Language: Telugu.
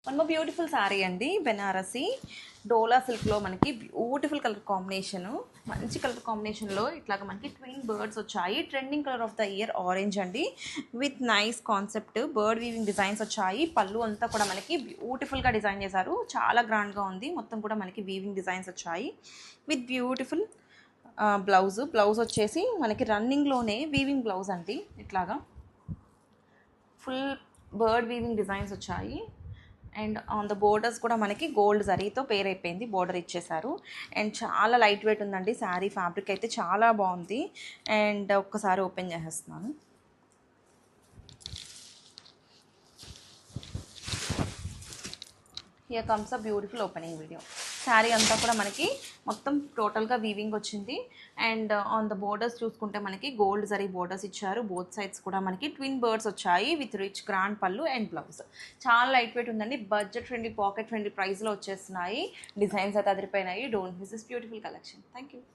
వన్ మోర్ బ్యూటిఫుల్ శారీ అండి, బెనారసి డోలా సిల్క్లో మనకి బ్యూటిఫుల్ కలర్ కాంబినేషను, మంచి కలర్ కాంబినేషన్లో ఇట్లాగా మనకి ట్విన్ బర్డ్స్ వచ్చాయి. Trending colour of the year orange అండి, with nice concept bird weaving designs వచ్చాయి. పళ్ళు అంతా కూడా మనకి బ్యూటిఫుల్గా డిజైన్ చేశారు, చాలా గ్రాండ్గా ఉంది. మొత్తం కూడా మనకి వీవింగ్ డిజైన్స్ వచ్చాయి విత్ బ్యూటిఫుల్ బ్లౌజ్ వచ్చేసి మనకి రన్నింగ్లోనే వీవింగ్ బ్లౌజ్ అండి. ఇట్లాగా ఫుల్ బర్డ్ వీవింగ్ డిజైన్స్ వచ్చాయి. అండ్ ఆన్ ద బోర్డర్స్ కూడా మనకి గోల్డ్ జరీతో పేర్ అయిపోయింది, బోర్డర్ ఇచ్చేసారు. అండ్ చాలా లైట్ వెయిట్ ఉందండి శారీ, ఫ్యాబ్రిక్ అయితే చాలా బాగుంది. అండ్ ఒక్కసారి ఓపెన్ చేసేస్తున్నాను. Here comes a beautiful opening video. Sari అంతా కూడా మనకి మొత్తం టోటల్గా వీవింగ్ వచ్చింది. అండ్ ఆన్ ద బోర్డర్స్ చూసుకుంటే మనకి గోల్డ్ జరీ బోర్డర్స్ ఇచ్చారు. బోత్ సైడ్స్ కూడా మనకి ట్విన్ బర్డ్స్ వచ్చాయి విత్ రిచ్ గ్రాండ్ పళ్ళు అండ్ బ్లౌజ్. చాలా లైట్ వెయిట్ ఉందండి, బడ్జెట్ ఫ్రెండ్లీ, పాకెట్ ఫ్రెండ్లీ ప్రైస్లో వచ్చేస్తున్నాయి. డిజైన్స్ అయితే అదిరిపోయినాయి. Don't miss this beautiful collection. Thank you.